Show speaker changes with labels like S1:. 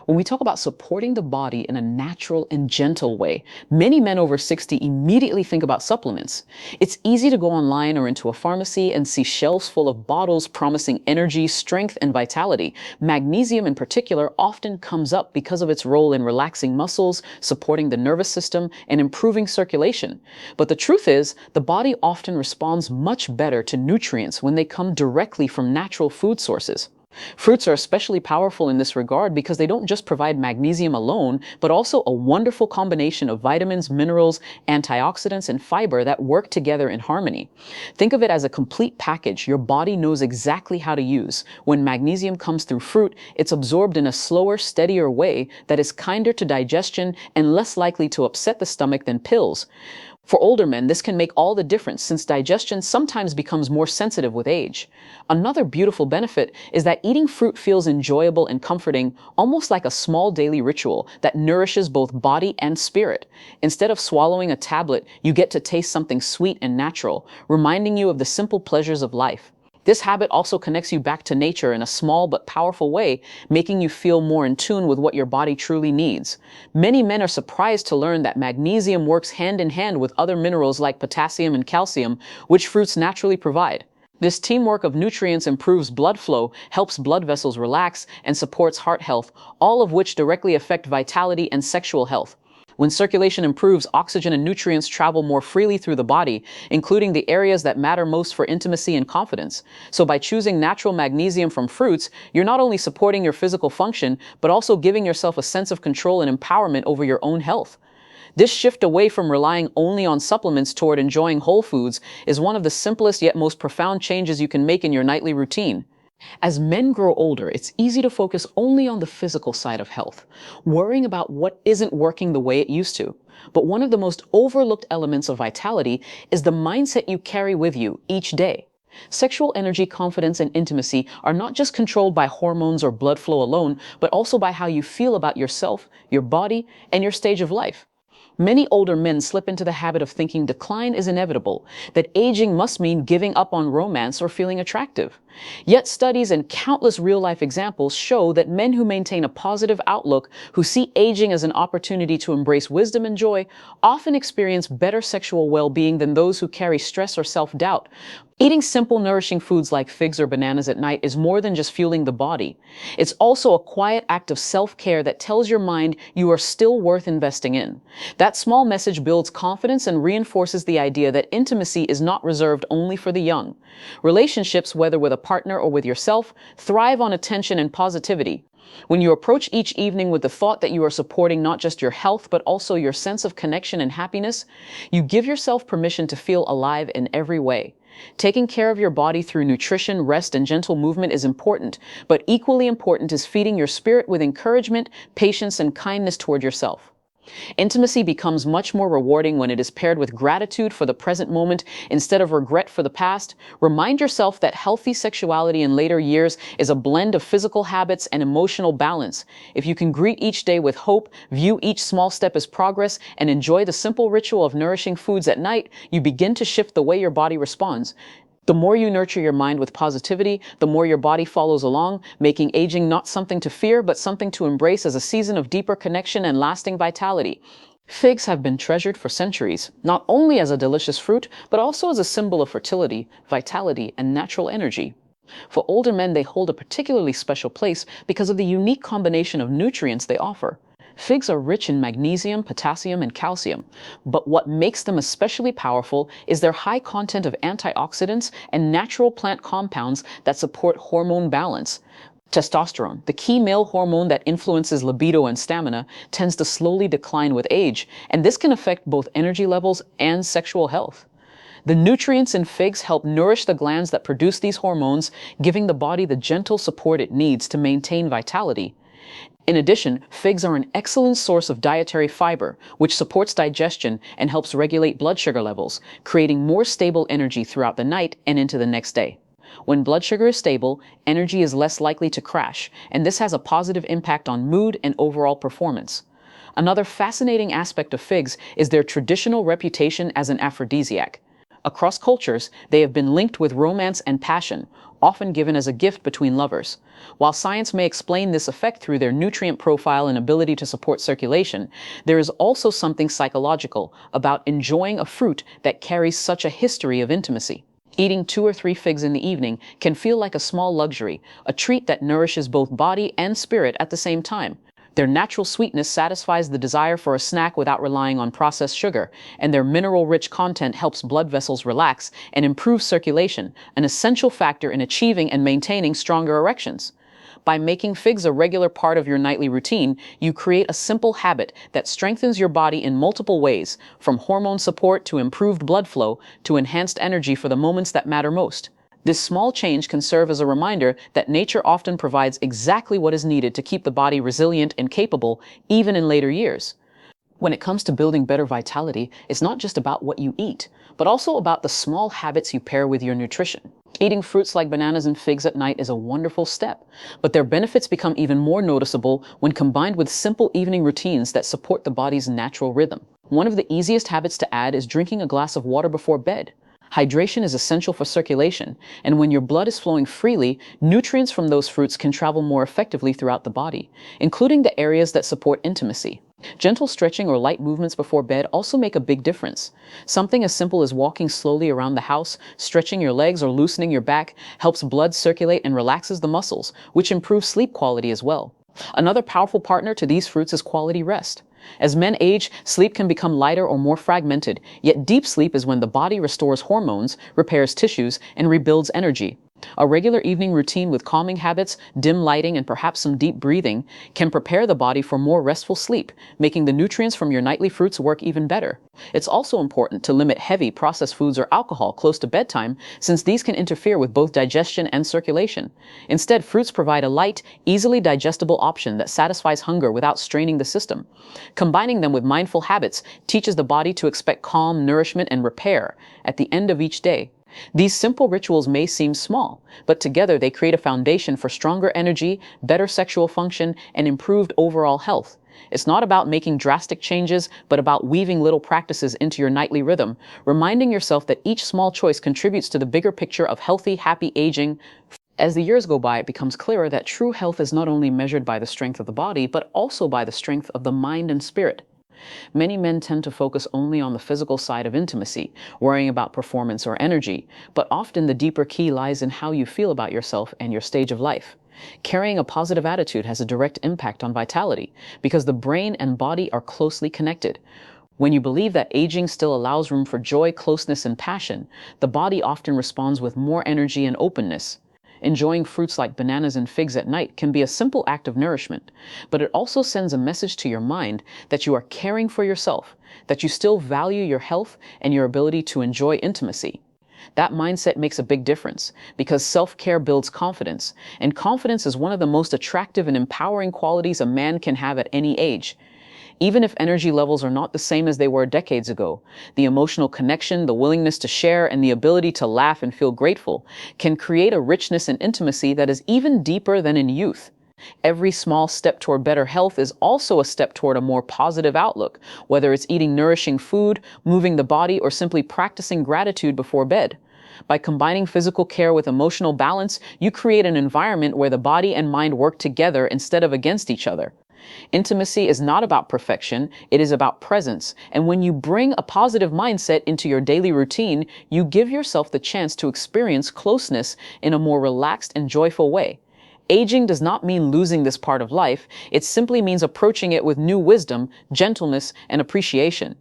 S1: When we talk about supporting the body in a natural and gentle way, many men over 60 immediately think about supplements. It's easy to go online or into a pharmacy and see shelves full of bottles promising energy, strength, and vitality. Magnesium in particular often comes up because of its role in relaxing muscles, supporting the nervous system, and improving circulation. But the truth is, the body often responds much better to nutrients when they come directly from natural food sources. Fruits are especially powerful in this regard because they don't just provide magnesium alone, but also a wonderful combination of vitamins, minerals, antioxidants, and fiber that work together in harmony. Think of it as a complete package your body knows exactly how to use. When magnesium comes through fruit, it's absorbed in a slower, steadier way that is kinder to digestion and less likely to upset the stomach than pills. For older men, this can make all the difference since digestion sometimes becomes more sensitive with age. Another beautiful benefit is that eating fruit feels enjoyable and comforting, almost like a small daily ritual that nourishes both body and spirit. Instead of swallowing a tablet, you get to taste something sweet and natural, reminding you of the simple pleasures of life. This habit also connects you back to nature in a small but powerful way, making you feel more in tune with what your body truly needs. Many men are surprised to learn that magnesium works hand in hand with other minerals like potassium and calcium, which fruits naturally provide. This teamwork of nutrients improves blood flow, helps blood vessels relax, and supports heart health, all of which directly affect vitality and sexual health. When circulation improves, oxygen and nutrients travel more freely through the body, including the areas that matter most for intimacy and confidence. So by choosing natural magnesium from fruits, you're not only supporting your physical function, but also giving yourself a sense of control and empowerment over your own health. This shift away from relying only on supplements toward enjoying whole foods is one of the simplest yet most profound changes you can make in your nightly routine. As men grow older, it's easy to focus only on the physical side of health, worrying about what isn't working the way it used to. But one of the most overlooked elements of vitality is the mindset you carry with you each day. Sexual energy, confidence, and intimacy are not just controlled by hormones or blood flow alone, but also by how you feel about yourself, your body, and your stage of life. Many older men slip into the habit of thinking decline is inevitable, that aging must mean giving up on romance or feeling attractive. Yet studies and countless real-life examples show that men who maintain a positive outlook, who see aging as an opportunity to embrace wisdom and joy, often experience better sexual well-being than those who carry stress or self-doubt. Eating simple, nourishing foods like figs or bananas at night is more than just fueling the body. It's also a quiet act of self-care that tells your mind you are still worth investing in. That small message builds confidence and reinforces the idea that intimacy is not reserved only for the young. Relationships, whether with a partner or with yourself, thrive on attention and positivity. When you approach each evening with the thought that you are supporting not just your health, but also your sense of connection and happiness, you give yourself permission to feel alive in every way. Taking care of your body through nutrition, rest, and gentle movement is important, but equally important is feeding your spirit with encouragement, patience, and kindness toward yourself. Intimacy becomes much more rewarding when it is paired with gratitude for the present moment instead of regret for the past. Remind yourself that healthy sexuality in later years is a blend of physical habits and emotional balance. If you can greet each day with hope, view each small step as progress, and enjoy the simple ritual of nourishing foods at night, you begin to shift the way your body responds. The more you nurture your mind with positivity, the more your body follows along, making aging not something to fear, but something to embrace as a season of deeper connection and lasting vitality. Figs have been treasured for centuries, not only as a delicious fruit, but also as a symbol of fertility, vitality, and natural energy. For older men, they hold a particularly special place because of the unique combination of nutrients they offer. Figs are rich in magnesium, potassium, and calcium, but what makes them especially powerful is their high content of antioxidants and natural plant compounds that support hormone balance. Testosterone, the key male hormone that influences libido and stamina, tends to slowly decline with age, and this can affect both energy levels and sexual health. The nutrients in figs help nourish the glands that produce these hormones, giving the body the gentle support it needs to maintain vitality. In addition, figs are an excellent source of dietary fiber, which supports digestion and helps regulate blood sugar levels, creating more stable energy throughout the night and into the next day. When blood sugar is stable, energy is less likely to crash, and this has a positive impact on mood and overall performance. Another fascinating aspect of figs is their traditional reputation as an aphrodisiac. Across cultures, they have been linked with romance and passion, often given as a gift between lovers. While science may explain this effect through their nutrient profile and ability to support circulation, there is also something psychological about enjoying a fruit that carries such a history of intimacy. Eating 2 or 3 figs in the evening can feel like a small luxury, a treat that nourishes both body and spirit at the same time. Their natural sweetness satisfies the desire for a snack without relying on processed sugar, and their mineral-rich content helps blood vessels relax and improve circulation, an essential factor in achieving and maintaining stronger erections. By making figs a regular part of your nightly routine, you create a simple habit that strengthens your body in multiple ways, from hormone support to improved blood flow to enhanced energy for the moments that matter most. This small change can serve as a reminder that nature often provides exactly what is needed to keep the body resilient and capable, even in later years. When it comes to building better vitality, it's not just about what you eat, but also about the small habits you pair with your nutrition. Eating fruits like bananas and figs at night is a wonderful step, but their benefits become even more noticeable when combined with simple evening routines that support the body's natural rhythm. One of the easiest habits to add is drinking a glass of water before bed. Hydration is essential for circulation, and when your blood is flowing freely, nutrients from those fruits can travel more effectively throughout the body, including the areas that support intimacy. Gentle stretching or light movements before bed also make a big difference. Something as simple as walking slowly around the house, stretching your legs, or loosening your back helps blood circulate and relaxes the muscles, which improves sleep quality as well. Another powerful partner to these fruits is quality rest. As men age, sleep can become lighter or more fragmented, yet deep sleep is when the body restores hormones, repairs tissues, and rebuilds energy. A regular evening routine with calming habits, dim lighting, and perhaps some deep breathing can prepare the body for more restful sleep, making the nutrients from your nightly fruits work even better. It's also important to limit heavy processed foods or alcohol close to bedtime, since these can interfere with both digestion and circulation. Instead, fruits provide a light, easily digestible option that satisfies hunger without straining the system. Combining them with mindful habits teaches the body to expect calm, nourishment, and repair at the end of each day. These simple rituals may seem small, but together they create a foundation for stronger energy, better sexual function, and improved overall health. It's not about making drastic changes, but about weaving little practices into your nightly rhythm, reminding yourself that each small choice contributes to the bigger picture of healthy, happy aging. As the years go by, it becomes clearer that true health is not only measured by the strength of the body, but also by the strength of the mind and spirit. Many men tend to focus only on the physical side of intimacy, worrying about performance or energy, but often the deeper key lies in how you feel about yourself and your stage of life. Carrying a positive attitude has a direct impact on vitality, because the brain and body are closely connected. When you believe that aging still allows room for joy, closeness, and passion, the body often responds with more energy and openness. Enjoying fruits like bananas and figs at night can be a simple act of nourishment, but it also sends a message to your mind that you are caring for yourself, that you still value your health and your ability to enjoy intimacy. That mindset makes a big difference, because self-care builds confidence, and confidence is one of the most attractive and empowering qualities a man can have at any age. Even if energy levels are not the same as they were decades ago, the emotional connection, the willingness to share, and the ability to laugh and feel grateful can create a richness and intimacy that is even deeper than in youth. Every small step toward better health is also a step toward a more positive outlook, whether it's eating nourishing food, moving the body, or simply practicing gratitude before bed. By combining physical care with emotional balance, you create an environment where the body and mind work together instead of against each other. Intimacy is not about perfection, it is about presence. And when you bring a positive mindset into your daily routine, you give yourself the chance to experience closeness in a more relaxed and joyful way. Aging does not mean losing this part of life, it simply means approaching it with new wisdom, gentleness, and appreciation.